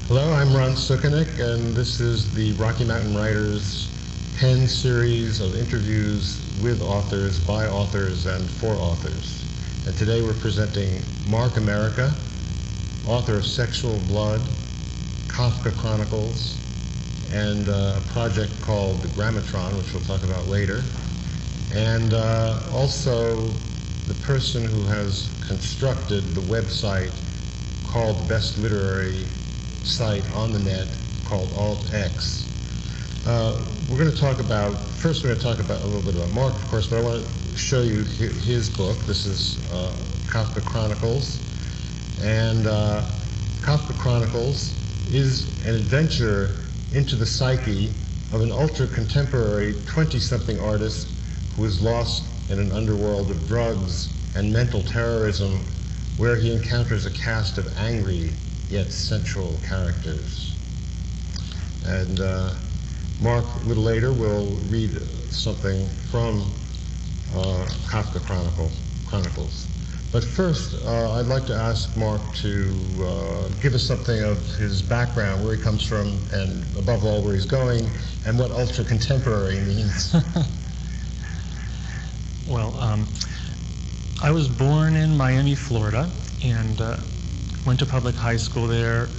Hello, I'm Ron Sukenick, and this is the Rocky Mountain Writers pen series of interviews with authors, by authors, and for authors. And today we're presenting Mark Amerika, author of Sexual Blood, Kafka Chronicles, and a project called The Grammatron, which we'll talk about later. And also the person who has constructed the website called the best literary site on the net called AltX. We're going to talk about, first we're going to talk about a little bit about Mark, of course, but I want to show you his book. This is Kafka Chronicles. And Kafka Chronicles is an adventure into the psyche of an ultra-contemporary 20-something artist who is lost in an underworld of drugs and mental terrorism where he encounters a cast of angry yet sensual characters. And Mark, a little later, will read something from Kafka Chronicles. But first, I'd like to ask Mark to give us something of his background, where he comes from, and above all, where he's going, and what ultra-contemporary means. Well, I was born in Miami, Florida, and went to public high school there,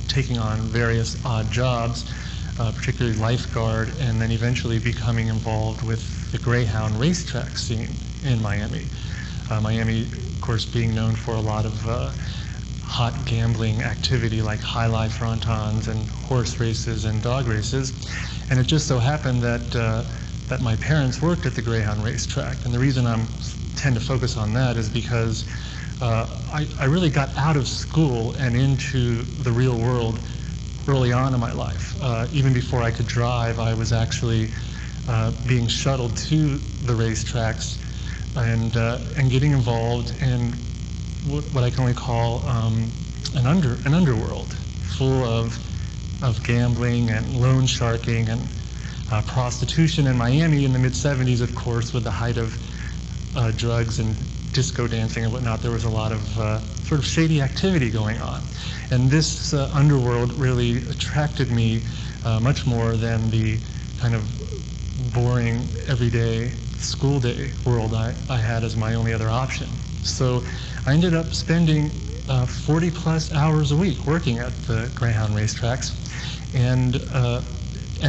taking on various odd jobs, particularly lifeguard, and then eventually becoming involved with the Greyhound racetrack scene in Miami. Miami, of course, being known for a lot of hot gambling activity like high life frontons and horse races and dog races. And it just so happened that my parents worked at the Greyhound racetrack. And the reason I tend to focus on that is because I really got out of school and into the real world early on in my life. Even before I could drive, I was actually being shuttled to the racetracks and getting involved in what I can only call an underworld full of gambling and loan sharking and prostitution in Miami in the mid-'70s, of course, with the height of drugs and disco dancing and whatnot. There was a lot of sort of shady activity going on. And this underworld really attracted me much more than the kind of boring, everyday school day world I had as my only other option. So I ended up spending 40 plus hours a week working at the Greyhound racetracks and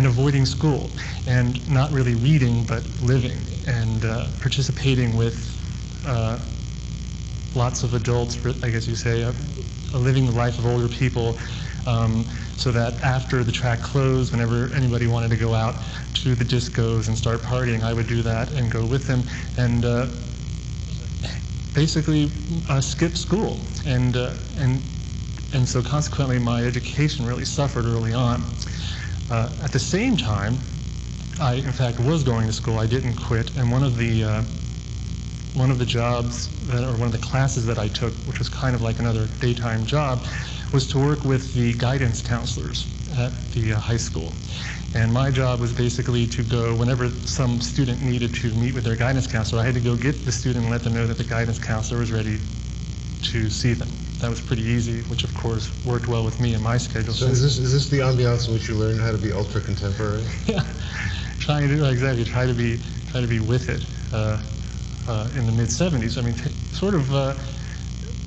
avoiding school and not really reading but living and participating with lots of adults, I guess you say, living the life of older people, so that after the track closed, whenever anybody wanted to go out to the discos and start partying, I would do that and go with them and basically skip school. And so consequently, my education really suffered early on. At the same time, I, in fact, was going to school. I didn't quit, and one of the jobs or one of the classes that I took, which was kind of like another daytime job, was to work with the guidance counselors at the high school. And my job was basically to go whenever some student needed to meet with their guidance counselor. I had to go get the student and let them know that the guidance counselor was ready to see them. That was pretty easy, which of course worked well with me and my schedule. So is this the ambiance in which you learned how to be ultra contemporary? Yeah, try to be with it. In the mid-'70s,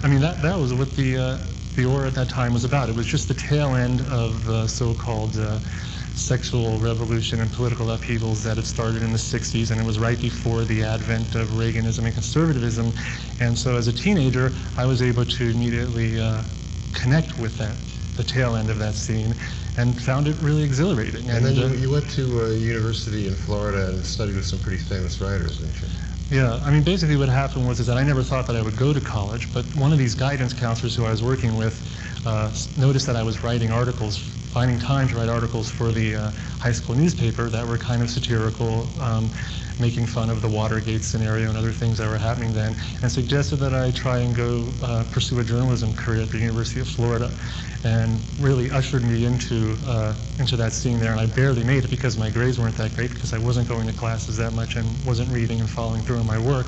I mean, that was what the aura at that time was about. It was just the tail end of the so-called sexual revolution and political upheavals that had started in the 60s, and it was right before the advent of Reaganism and conservatism. And so as a teenager, I was able to immediately connect with the tail end of that scene, and found it really exhilarating. And then you went to a university in Florida and studied with some pretty famous writers, didn't you? Yeah, I mean, basically what happened was that I never thought that I would go to college, but one of these guidance counselors who I was working with noticed that I was writing articles, finding time to write articles for the high school newspaper that were kind of satirical, making fun of the Watergate scenario and other things that were happening then, and suggested that I try and go pursue a journalism career at the University of Florida, and really ushered me into that scene there. And I barely made it because my grades weren't that great, because I wasn't going to classes that much and wasn't reading and following through on my work.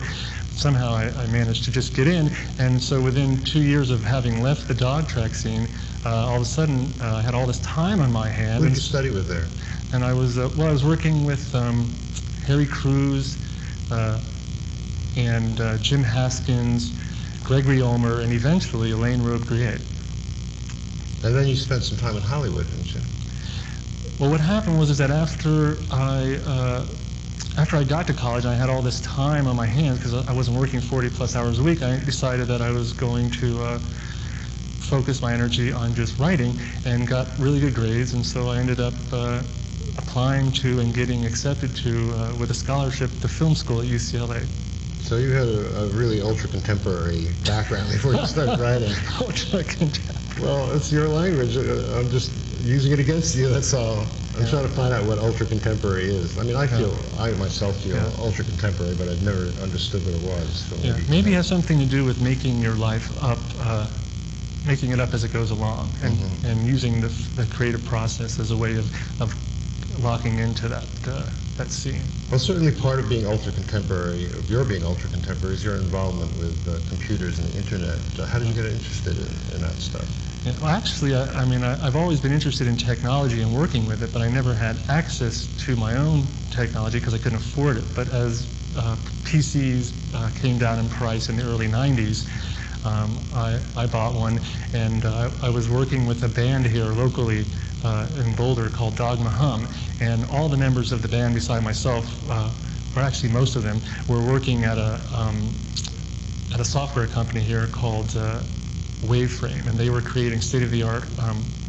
somehow I managed to just get in. And so within 2 years of having left the dog track scene, all of a sudden I had all this time on my hands. Who did you study with there? And I was working with Harry Cruz and Jim Haskins, Gregory Ulmer, and eventually Elaine Robbe-Griet. And then you spent some time in Hollywood, didn't you? Well, what happened was that after I got to college, I had all this time on my hands because I wasn't working 40-plus hours a week. I decided that I was going to focus my energy on just writing, and got really good grades. And so I ended up applying to and getting accepted to, with a scholarship, to film school at UCLA. So you had a really ultra-contemporary background before you started writing. Ultra-contemporary. Well, it's your language. I'm just using it against you, that's all. I'm trying to find out what ultra-contemporary is. I mean, I myself feel ultra-contemporary, but I've never understood what it was. So maybe it has something to do with making your life up, making it up as it goes along, and using the creative process as a way of locking into that scene. Well, certainly part of being ultra-contemporary, of your being ultra-contemporary, is your involvement with computers and the internet. How did you get interested in that stuff? Yeah, well, actually, I've always been interested in technology and working with it, but I never had access to my own technology because I couldn't afford it. But as PCs came down in price in the early 90s, I bought one, and I was working with a band here locally in Boulder called Dogma Hum, and all the members of the band beside myself, or actually most of them, were working at a software company here called Waveframe, and they were creating state-of-the-art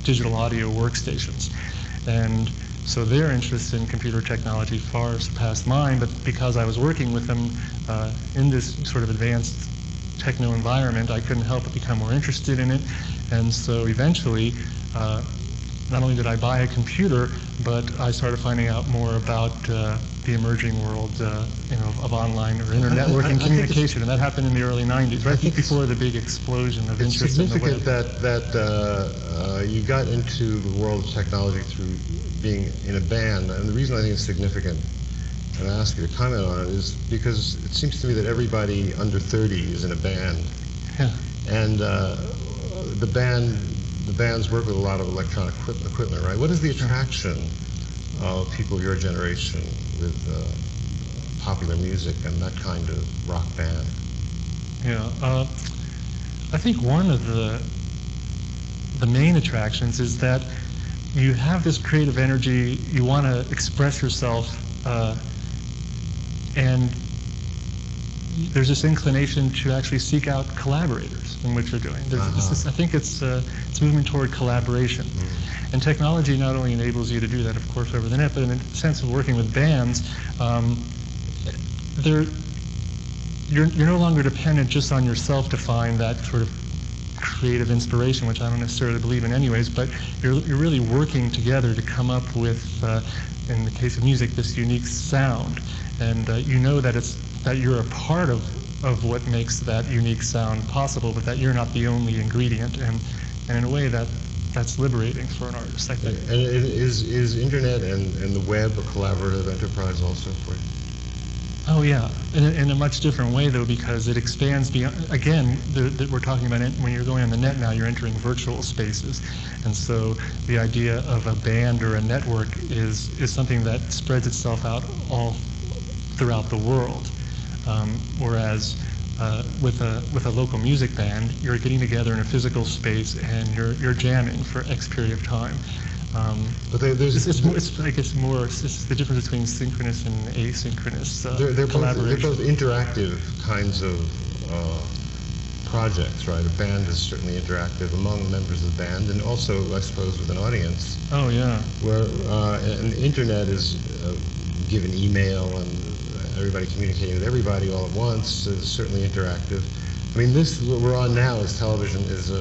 digital audio workstations. And so their interest in computer technology far surpassed mine, but because I was working with them in this sort of advanced techno environment, I couldn't help but become more interested in it. And so eventually, not only did I buy a computer, but I started finding out more about the emerging world of online or internet networking communication, and that happened in the early 90s, right before the big explosion of interest in the web. It's significant that you got into the world of technology through being in a band, and the reason I think it's significant, and I ask you to comment on it, is because it seems to me that everybody under 30 is in a band. Yeah. And the bands work with a lot of electronic equipment, right? What is the attraction of people your generation with popular music and that kind of rock band? Yeah, I think one of the main attractions is that you have this creative energy, you want to express yourself, and there's this inclination to actually seek out collaborators in what you're doing. I think it's moving toward collaboration. And technology not only enables you to do that, of course, over the net, but in the sense of working with bands, you're no longer dependent just on yourself to find that sort of creative inspiration, which I don't necessarily believe in anyways, but you're really working together to come up with, in the case of music, this unique sound. And you know that you're a part of what makes that unique sound possible, but that you're not the only ingredient. And in a way, that's liberating for an artist, I think. And is internet and the web a collaborative enterprise also for you? Oh yeah, in a much different way though, because it expands beyond. Again, we're talking about it, when you're going on the net now, you're entering virtual spaces, and so the idea of a band or a network is something that spreads itself out all throughout the world. Whereas with a local music band, you're getting together in a physical space and you're jamming for X period of time. But it's the difference between synchronous and asynchronous collaboration. They're both interactive kinds of projects, right? A band is certainly interactive among members of the band, and also, I suppose, with an audience. Oh yeah. Where an internet is given email and everybody communicating with everybody all at once is certainly interactive. I mean, this what we're on now is television is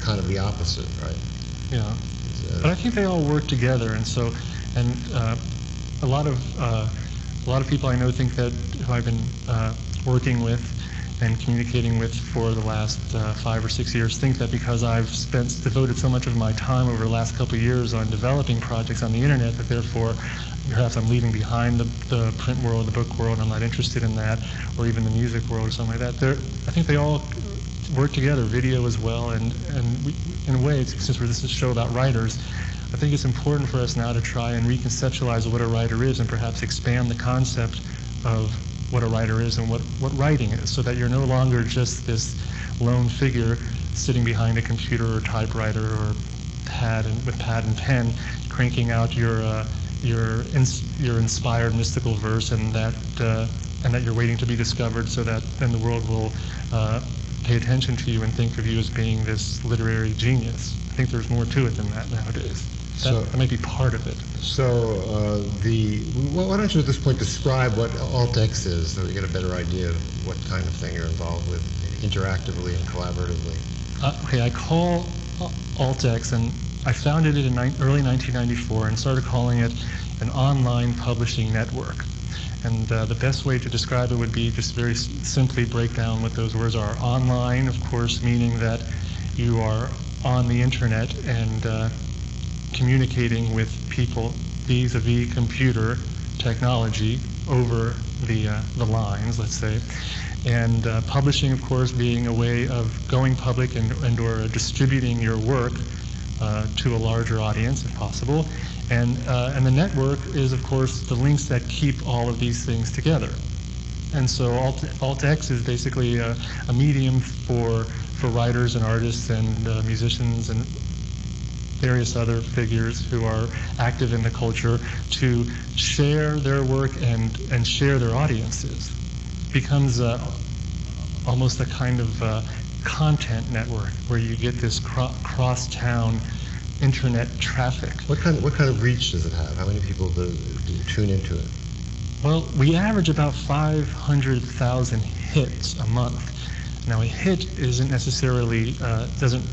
kind of the opposite, right? Yeah. But I think they all work together, and a lot of people I know think that who I've been working with and communicating with for the last 5 or 6 years think that because I've devoted so much of my time over the last couple of years on developing projects on the internet that therefore perhaps I'm leaving behind the print world, the book world, I'm not interested in that, or even the music world or something like that. I think they all work together, video as well, and in a way, since this is a show about writers, I think it's important for us now to try and reconceptualize what a writer is and perhaps expand the concept of what a writer is and what writing is, so that you're no longer just this lone figure sitting behind a computer or typewriter or with pad and pen cranking out your inspired mystical verse, and that you're waiting to be discovered so that then the world will pay attention to you and think of you as being this literary genius. I think there's more to it than that nowadays. That might be part of it. So why don't you at this point describe what alt-X is, so we get a better idea of what kind of thing you're involved with interactively and collaboratively. Okay, I call alt-X, and I founded it in early 1994 and started calling it an online publishing network. And the best way to describe it would be just very simply break down what those words are. Online, of course, meaning that you are on the internet and communicating with people vis-a-vis computer technology over the lines, let's say. And publishing, of course, being a way of going public and or distributing your work to a larger audience, if possible. And the network is, of course, the links that keep all of these things together. And so alt-X is basically a medium for writers and artists and musicians and various other figures who are active in the culture to share their work and share their audiences. Becomes almost a kind of content network where you get this cross-town internet traffic. What kind of reach does it have? How many people do tune into it? Well, we average about 500,000 hits a month. Now, a hit isn't necessarily doesn't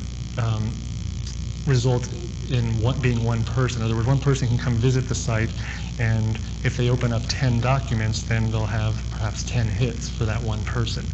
result in being one person. In other words, one person can come visit the site, and if they open up 10 documents, then they'll have perhaps 10 hits for that one person.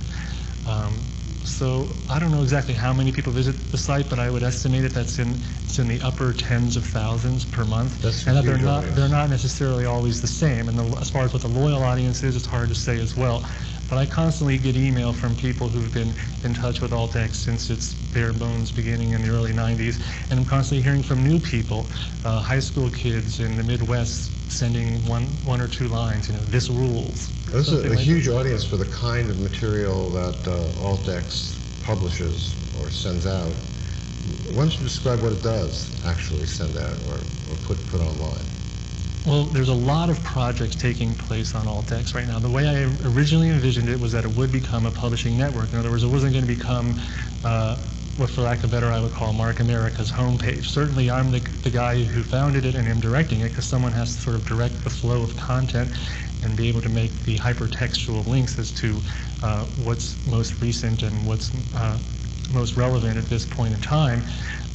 So I don't know exactly how many people visit the site, but I would estimate it's in the upper tens of thousands per month, and that they're not necessarily always the same. And as far as what the loyal audience is, it's hard to say as well. But I constantly get email from people who've been in touch with alt-X since its bare bones beginning in the early 90s, and I'm constantly hearing from new people, high school kids in the Midwest sending one or two lines, this rules. There's a huge audience for the kind of material that alt-X publishes or sends out. Why don't you describe what it does actually send out or put online? Well, there's a lot of projects taking place on alt-X right now. The way I originally envisioned it was that it would become a publishing network. In other words, it wasn't going to become what, for lack of better, I would call Mark Amerika's homepage. Certainly, I'm the guy who founded it and am directing it, because someone has to sort of direct the flow of content and be able to make the hypertextual links as to what's most recent and what's most relevant at this point in time.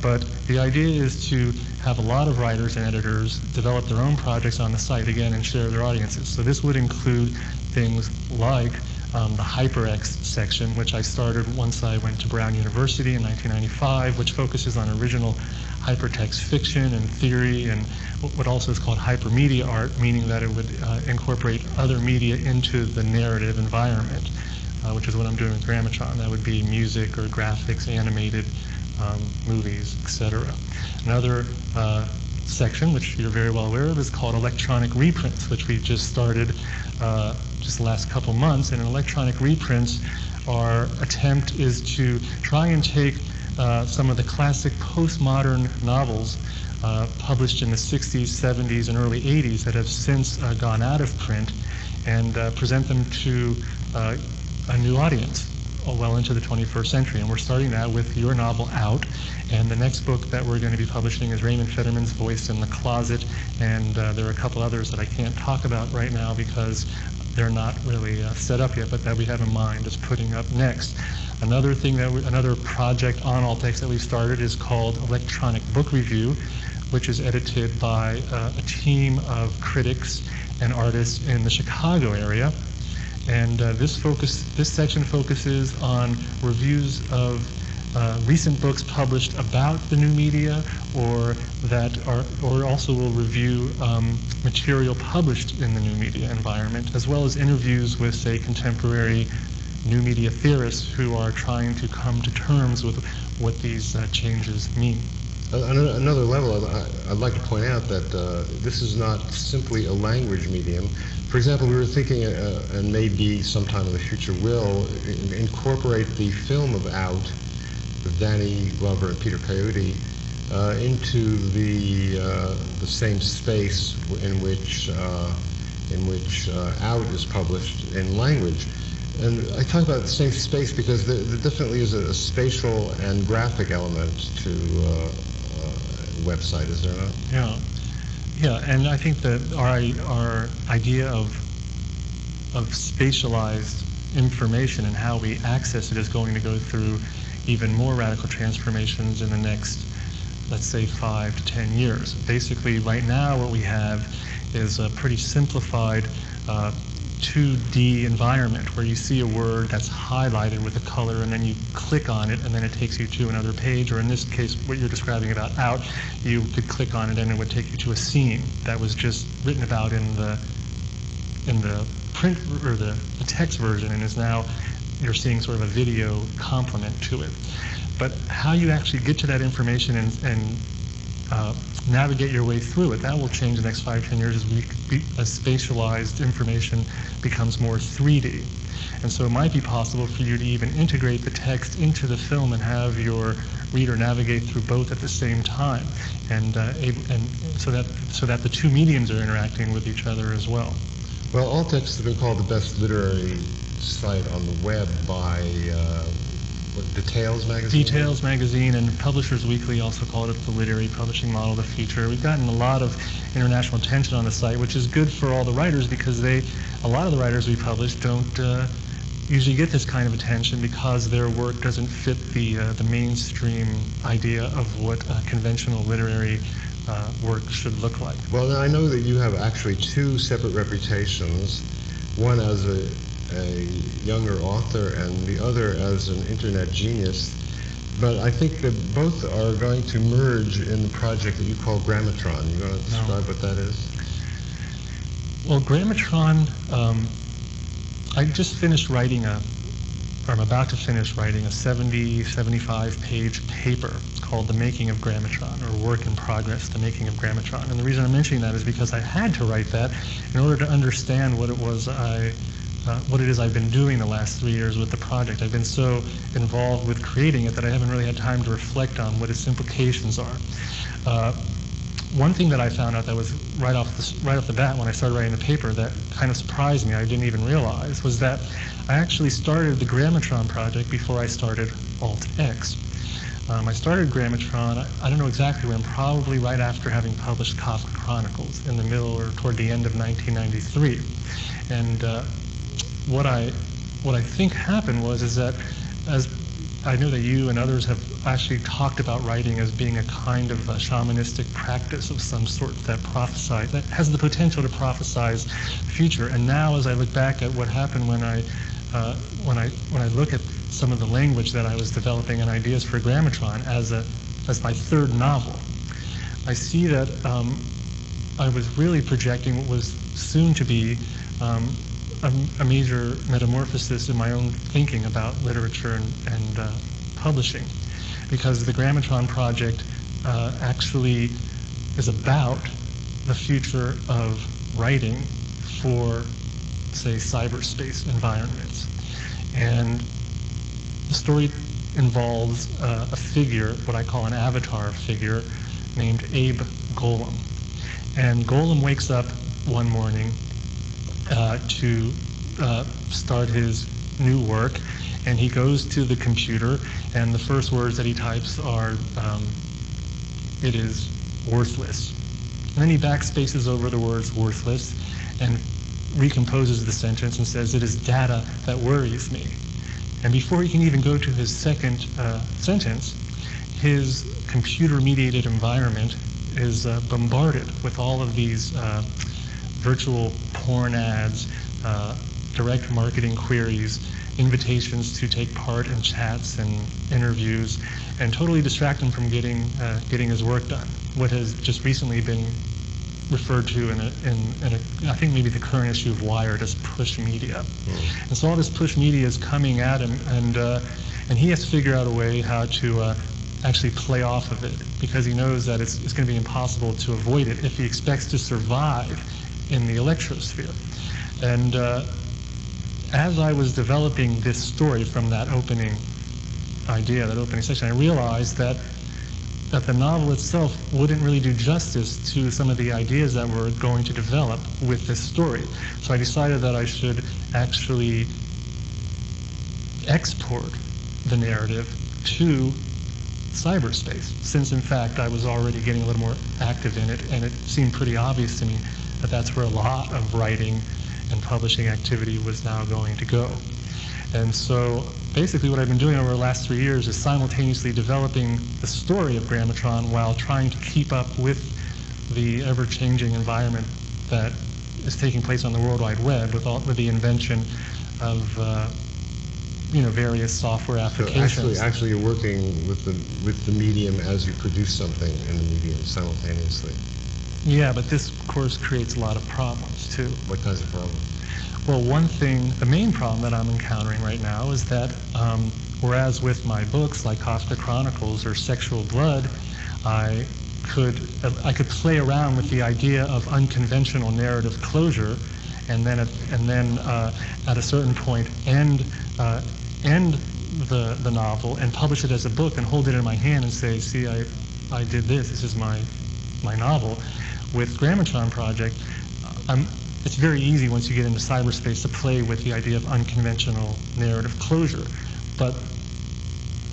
But the idea is to have a lot of writers and editors develop their own projects on the site again and share their audiences. So this would include things like the HyperX section, which I started once I went to Brown University in 1995, which focuses on original hypertext fiction and theory and what also is called hypermedia art, meaning that it would incorporate other media into the narrative environment, which is what I'm doing with Grammatron. That would be music or graphics, animated movies, etc. Another section, which you're very well aware of, is called electronic reprints, which we've just started just the last couple months. And in electronic reprints, our attempt is to try and take some of the classic postmodern novels published in the 60s, 70s, and early 80s that have since gone out of print and present them to a new audience well into the 21st century. And we're starting that with your novel Out, and the next book that we're going to be publishing is Raymond Fetterman's Voice in the Closet, and there are a couple others that I can't talk about right now because they're not really set up yet, but that we have in mind is putting up next. Another project on alt-X that we've started is called Electronic Book Review, which is edited by a team of critics and artists in the Chicago area. And this section focuses on reviews of recent books published about the new media, or also will review material published in the new media environment, as well as interviews with, say, contemporary new media theorists who are trying to come to terms with what these changes mean. Another level, I'd like to point out that this is not simply a language medium. For example, we were thinking, and maybe sometime in the future will, incorporate the film of Out with Danny Glover and Peter Coyote into the same space in which Out is published in language. And I talk about the same space because there definitely is a spatial and graphic element to website, is there not? Yeah, and I think that our idea of spatialized information and how we access it is going to go through even more radical transformations in the next, let's say, 5 to 10 years. Basically, right now what we have is a pretty simplified 2D environment where you see a word that's highlighted with a color, and then you click on it, and then it takes you to another page, or in this case, what you're describing about Out, you could click on it and it would take you to a scene that was just written about in the print or the text version, and is now you're seeing sort of a video complement to it. But how you actually get to that information and navigate your way through it, that will change the next 5 to 10 years as spatialized information becomes more 3D. And so it might be possible for you to even integrate the text into the film and have your reader navigate through both at the same time, and so that the two mediums are interacting with each other as well. Well, Alt-Text has been called the best literary site on the web by Details magazine? Details magazine, and Publishers Weekly also called it the literary publishing model of the future. We've gotten a lot of international attention on the site, which is good for all the writers, because a lot of the writers we publish don't usually get this kind of attention because their work doesn't fit the mainstream idea of what conventional literary work should look like. Well, now I know that you have actually 2 separate reputations, one as a younger author and the other as an internet genius, but I think that both are going to merge in the project that you call Grammatron. You want to describe what that is? Well, Grammatron, I just finished writing I'm about to finish writing a 75 page paper called The Making of Grammatron, or Work in Progress, The Making of Grammatron. And the reason I'm mentioning that is because I had to write that in order to understand what it is I've been doing the last 3 years with the project. I've been so involved with creating it that I haven't really had time to reflect on what its implications are. One thing that I found out that was right off the bat when I started writing the paper that kind of surprised me, I didn't even realize, was that I actually started the Grammatron project before I started Alt-X. I started Grammatron, I don't know exactly when, probably right after having published Kafka Chronicles in the middle or toward the end of 1993. And what I think happened is that, as I know that you and others have actually talked about writing as being a kind of a shamanistic practice of some sort that has the potential to prophesize the future. And now, as I look back at what happened when I look at some of the language that I was developing and ideas for Grammatron as my 3rd novel, I see that I was really projecting what was soon to be a major metamorphosis in my own thinking about literature and publishing, because the Grammatron project actually is about the future of writing for, say, cyberspace environments. And the story involves a figure, what I call an avatar figure, named Abe Golem. And Golem wakes up one morning to start his new work, and he goes to the computer, and the first words that he types are, it is worthless. And then he backspaces over the words worthless and recomposes the sentence and says, it is data that worries me. And before he can even go to his second sentence, his computer-mediated environment is bombarded with all of these virtual porn ads, direct marketing queries, invitations to take part in chats and interviews, and totally distract him from getting his work done. What has just recently been referred to in I think maybe the current issue of Wired as push media. And so all this push media is coming at him, and he has to figure out a way how to actually play off of it, because he knows that it's going to be impossible to avoid it if he expects to survive in the electrosphere. And as I was developing this story from that opening idea, that opening section, I realized that the novel itself wouldn't really do justice to some of the ideas that we're going to develop with this story. So I decided that I should actually export the narrative to cyberspace, since in fact I was already getting a little more active in it, and it seemed pretty obvious to me that that's where a lot of writing and publishing activity was now going to go. And so basically what I've been doing over the last 3 years is simultaneously developing the story of Grammatron while trying to keep up with the ever-changing environment that is taking place on the World Wide Web with the invention of various software applications. So actually you're working with the medium as you produce something in the medium simultaneously. Yeah, but this, of course, creates a lot of problems, too. What kinds of problems? Well, one thing, the main problem that I'm encountering right now is that whereas with my books like Kafka Chronicles or Sexual Blood, I could play around with the idea of unconventional narrative closure, and then at a certain point end the novel and publish it as a book and hold it in my hand and say, see, I did this. This is my novel. With Grammatron Project, it's very easy once you get into cyberspace to play with the idea of unconventional narrative closure. But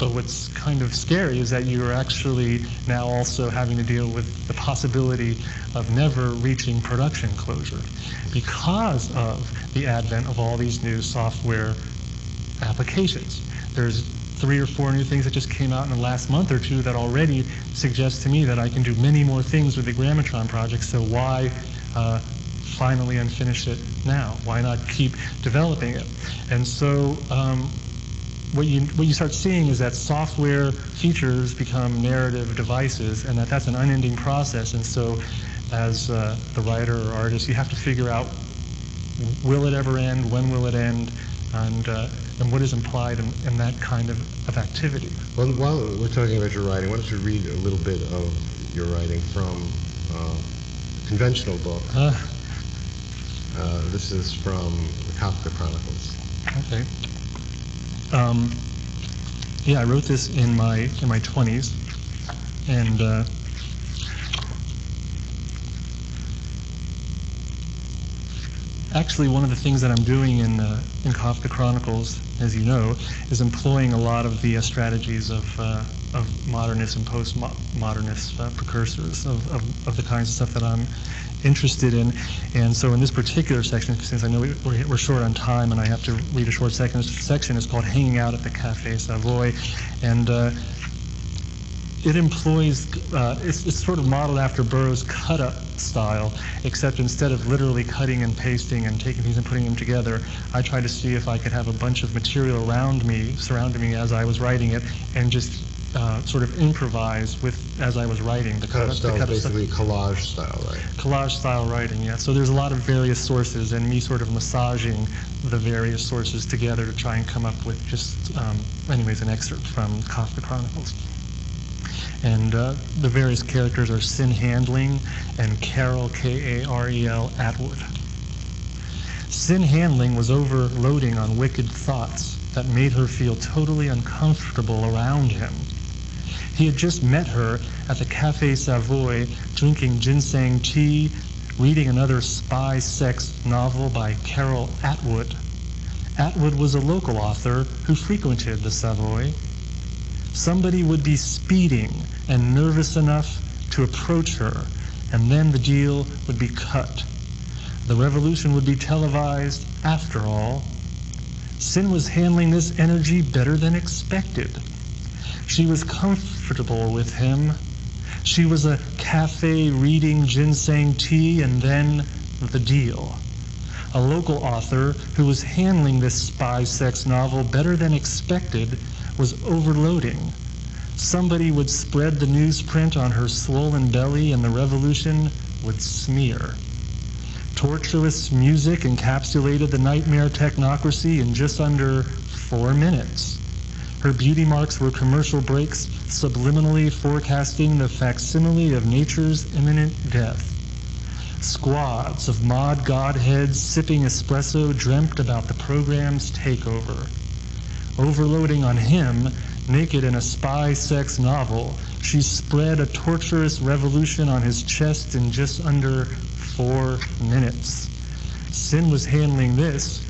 what's kind of scary is that you're actually now also having to deal with the possibility of never reaching production closure because of the advent of all these new software applications. There's 3 or 4 new things that just came out in the last month or two that already suggest to me that I can do many more things with the Grammatron project, so why finally unfinish it now? Why not keep developing it? And so what you start seeing is that software features become narrative devices, and that's an unending process. And so as the writer or artist, you have to figure out, will it ever end? When will it end? And what is implied in that kind of activity. Well, while we're talking about your writing, why don't you read a little bit of your writing from a conventional book. This is from the Kafka Chronicles. Okay. Yeah, I wrote this in my 20s, and actually, one of the things that I'm doing in Kafka Chronicles, as you know, is employing a lot of the strategies of modernist and postmodernist precursors of the kinds of stuff that I'm interested in. And so in this particular section, since I know we're short on time and I have to read a short section, is called Hanging Out at the Café Savoy. And it employs, it's sort of modeled after Burroughs' cut-up style, except instead of literally cutting and pasting and taking things and putting them together, I tried to see if I could have a bunch of material around me, surrounding me as I was writing it, and just sort of improvise as I was writing. The cut-up style is basically collage style, right? Collage style writing, yeah. So there's a lot of various sources, and me sort of massaging the various sources together to try and come up with just, anyways, an excerpt from Kafka Chronicles. And the various characters are Sin Handling and Carol, K-A-R-E-L, Atwood. Sin Handling was overloading on wicked thoughts that made her feel totally uncomfortable around him. He had just met her at the Café Savoy, drinking ginseng tea, reading another spy sex novel by Carol Atwood. Atwood was a local author who frequented the Savoy. Somebody would be speeding and nervous enough to approach her, and then the deal would be cut. The revolution would be televised after all. Sin was handling this energy better than expected. She was comfortable with him. She was a cafe reading ginseng tea, and then the deal. A local author who was handling this spy sex novel better than expected was overloading. Somebody would spread the newsprint on her swollen belly and the revolution would smear. Tortuous music encapsulated the nightmare technocracy in just under 4 minutes. Her beauty marks were commercial breaks, subliminally forecasting the facsimile of nature's imminent death. Squads of mod godheads sipping espresso dreamt about the program's takeover. Overloading on him, naked in a spy sex novel, she spread a torturous revolution on his chest in just under 4 minutes. Sin was handling this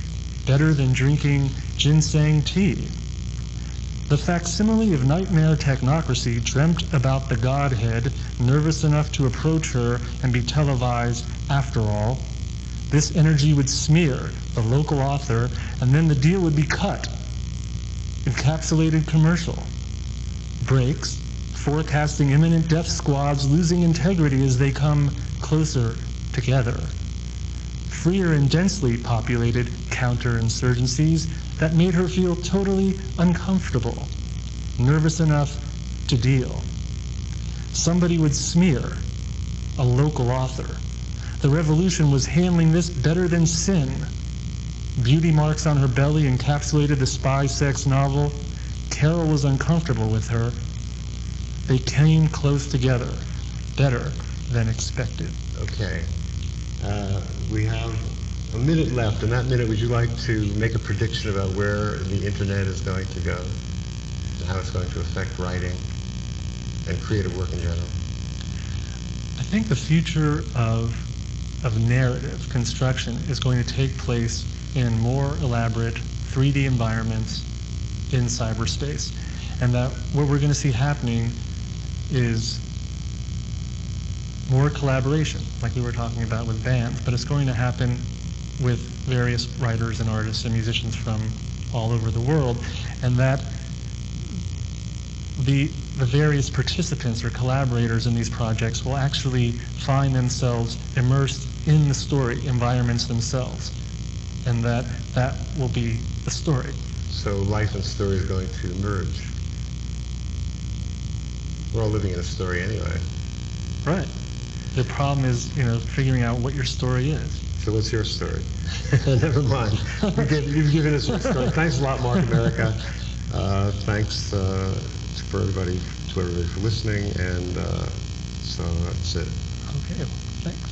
better than drinking ginseng tea. The facsimile of nightmare technocracy dreamt about the godhead, nervous enough to approach her and be televised after all. This energy would smear the local author, and then the deal would be cut. Encapsulated commercial. Breaks, forecasting imminent death squads losing integrity as they come closer together. Freer and densely populated counterinsurgencies that made her feel totally uncomfortable, nervous enough to deal. Somebody would smear a local author. The revolution was handling this better than Sin. Beauty marks on her belly encapsulated the spy sex novel. Carol was uncomfortable with her. They came close together, better than expected. Okay. We have a minute left. In that minute, would you like to make a prediction about where the internet is going to go and how it's going to affect writing and creative work in general? I think the future of narrative construction is going to take place in more elaborate 3D environments in cyberspace. And that what we're going to see happening is more collaboration, like we were talking about with bands, but it's going to happen with various writers and artists and musicians from all over the world, and that the various participants or collaborators in these projects will actually find themselves immersed in the story environments themselves, and that will be the story. So life and story is going to merge. We're all living in a story anyway. Right. The problem is, figuring out what your story is. So what's your story? Never mind. You've given us your story. Thanks a lot, Mark Amerika. Thanks for everybody for listening, and so that's it. Okay, thanks.